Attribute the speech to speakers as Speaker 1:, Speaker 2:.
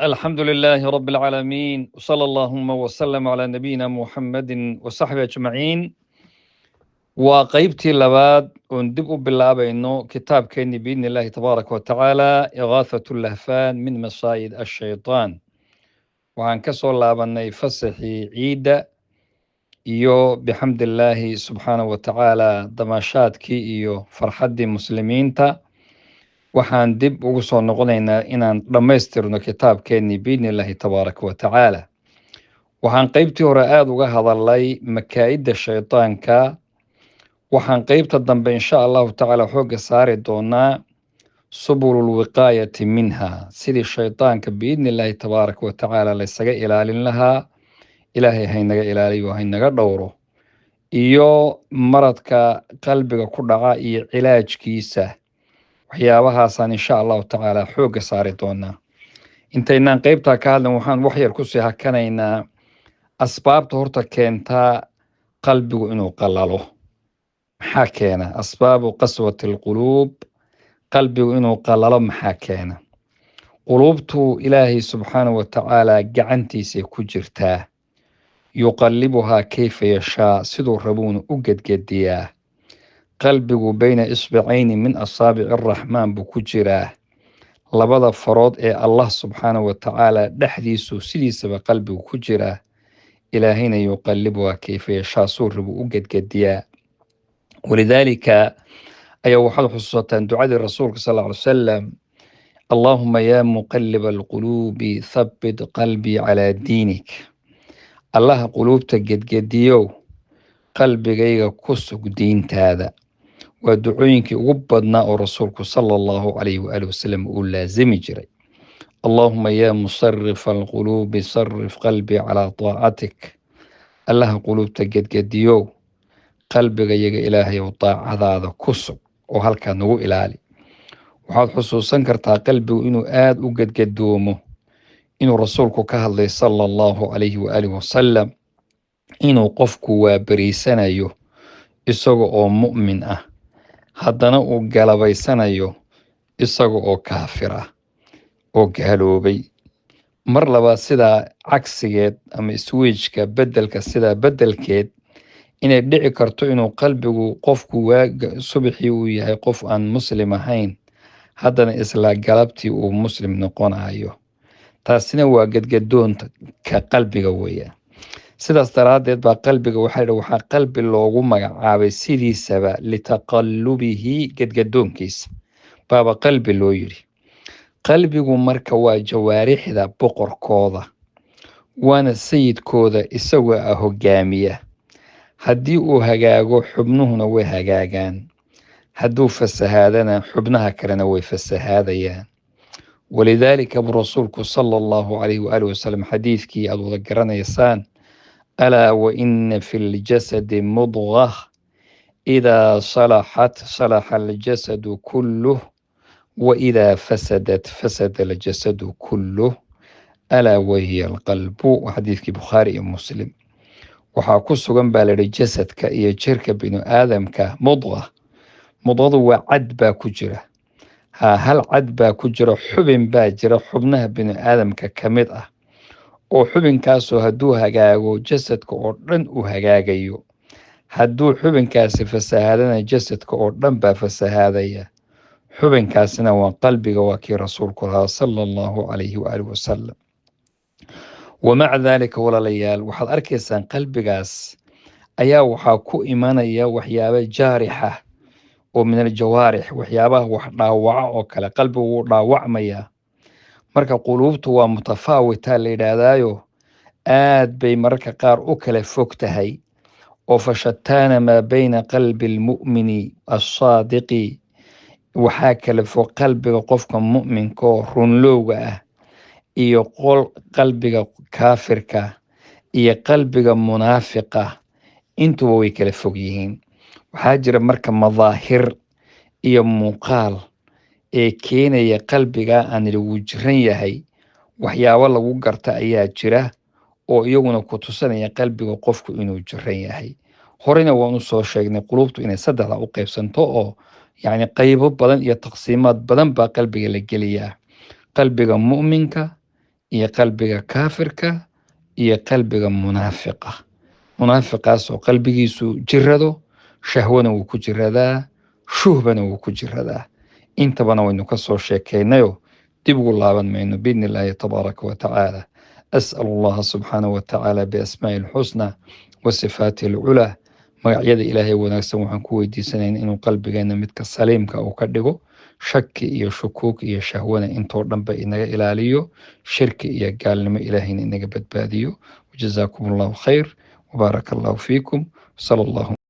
Speaker 1: الحمد لله رب العالمين وصلى اللهم وسلم على نبينا محمد وصحبه أجمعين وقيبتي لباد وندب بالله كتاب كيني بإذن الله تبارك وتعالى إغاثة اللهفان من مصائد الشيطان وعن كسر لابني فسحي عيد إيو بحمد الله سبحانه وتعالى دماشاتكي إيو فرحد مسلمين waxaan dib ugu soo noqonaynaa inaan dhammaystirno kitaabkeennii biidnillaahi tabaaraka wa tacaala waxaan qaybtii hore aada uga hadalnay makaa'idda shaydaanka waxaan qaybta dambe insha allahu tacaala xoogga saari doonaa subulul wiqaayati minha sidii shaydaanka biidnillaahi tabaaraka wa tacaala laysaga ilaalin lahaa ilaahay haynaga ilaaliyo haynaga dhowro iyo maradka qalbiga ku dhaca iyo cilaajkiisa waxyaabahaasaan insha allahu tacaala xoogga saari doonaa intaynaan qaybtaa ka hadlan waxaan wax yar kusii hakanaynaa asbaabta horta keentaa qalbigu inuu qalalo maxaa keena asbaabu qaswati alquluub qalbigu inuu qalalo maxaa keena quluubtu ilaahay subxaanahu wa tacaala gacantiisay ku jirtaa yuqallibuhaa kayfa yashaa siduu rabuuna u gedgediyaa qalbigu bayna isbicayni min asaabici araxmaan buu ku jiraa labada farood ee allah subxaanahu wa tacaala dhexdiisu sidiisaba qalbigu ku jiraa ilaahayna yuqallibuhaa kayfa yashaa suu rabuu u gedgediyaa walidaalika ayaa waxaad xusuusataan ducadii rasuulka sal lla alay wasalam allaahuma yaa muqalliba alquluubi thabbit qalbii calaa diinik allaha quluubta gedgediyow qalbigayga ku sug diintaada waa ducooyinkii ugu badnaa oo rasuulku sala allahu calayhi waaalih wasalam uu laasimi jiray allaahuma yaa musarifa alquluubi sarif qalbii calaa taacatik allaha quluubta gedgediyow qalbigayaga ilaahayow daacadaada ku sug oo halkaa nagu ilaali waxaad xusuusan kartaa qalbigu inuu aada u gedgedoomo inuu rasuulku ka hadlay sala allahu calayhi waaalih wasalam inuu qofku waabariisanayo isaga oo mu'min ah haddana uu galabaysanayo isaga oo kaafir ah oo gaaloobay mar labaad sidaa cagsigeed ama iswiijka beddelka sidaa beddelkeed inay dhici karto inuu qalbigu qofku subaxii uu yahay qof aan muslim ahayn haddana isla galabtii uu muslim noqonayo taasina waa gedgadoonka qalbiga weeyaan sidaas daraaddeed baa qalbiga waxaa qalbi loogu magacaabay sidiisaba litaqallubihi gedgadoonkiisa baaba qalbi loo yidhi qalbigu marka waa jawaarixda boqorkooda waana sayidkooda isagoo ah hogaamiya haddii uu hagaago xubnuhuna way hagaagaan hadduu fasahaadana xubnaha kalena way fasahaadayaan walidaalika buu rasuulku sala allahu calayhi waaalih wasalam xadiidkii aad wada garanaysaan alaa waina fi ljasadi mudgah idaa salaxat salaxa aljasadu kulluh waidaa fasadat fasada aljasadu kulluh alaa wahiya alqalbu waa xadiidkii bukhaari iyo muslim waxaa ku sugan baa layihi jasadka iyo jirka binu aadamka mudqadu waa cad baa ku jira hal cad baa ku jira xubin baa jira xubnaha binu aadamka ka mid ah oo xubinkaasoo hadduu hagaago jasadka oo dhan uu hagaagayo hadduu xubinkaasi fasahaadana jasadka oo dhan baa fasahaadaya xubinkaasina waa qalbiga waa kii rasuulku lahaa sala allahu calayhi waaalih wasalam wamaca daalika walaalayaal waxaad arkaysaan qalbigaas ayaa waxaa ku imanaya waxyaaba jaarixa oo min aljawaarix waxyaabaha wax dhaawaca oo kale qalbigu wuu dhaawacmayaa marka quluubtu waa mutafaawita la yidhaahdaayo aad bay mararka qaar u kala fog tahay oo fashataana maa bayna qalbi almu'mini alsaadiqi waxaa kala fog qalbiga qofka mu'minka oo runlowga ah iyo qalbiga kaafirka iyo qalbiga munaafiqa intuba way kala fog yihiin waxaa jira marka madaahir iyo muuqaal ee keenaya qalbiga aan lagu jiran yahay waxyaabo lagu garta ayaa jira oo iyaguna ku tusanaya qalbiga qofku inuu jiran yahay horena waan u soo sheegnay quluubtu inay saddexda u qaybsanto oo yacni qaybo badan iyo taqsiimaad badan baa qalbiga la geliyaa qalbiga mu'minka iyo qalbiga kaafirka iyo qalbiga munaafiqa. munaafiqaas oo qalbigiisu jirado, shahwana wuu ku jiradaa, shuhbana wuu ku jiradaa. intabana waynu ka soo sheekaynayo dib ugu laaban mayno biidni illaahi tabaaraka wa tacaala. as'al allaha subxaanahu wa tacaala biasmaa'i alxusna wa sifaatihi alculaa, magacyada ilaahay wanaagsan waxaan ku weydiisanayna inuu qalbigeena midka saliimka uu ka dhigo, shaki iyo shukuuk iyo shahwana intoo dhanba inaga ilaaliyo, shirki iyo gaalnimo ilaahayna inaga badbaadiyo. wajazaakum allahu khayr وبارك الله فيكم. صلى الله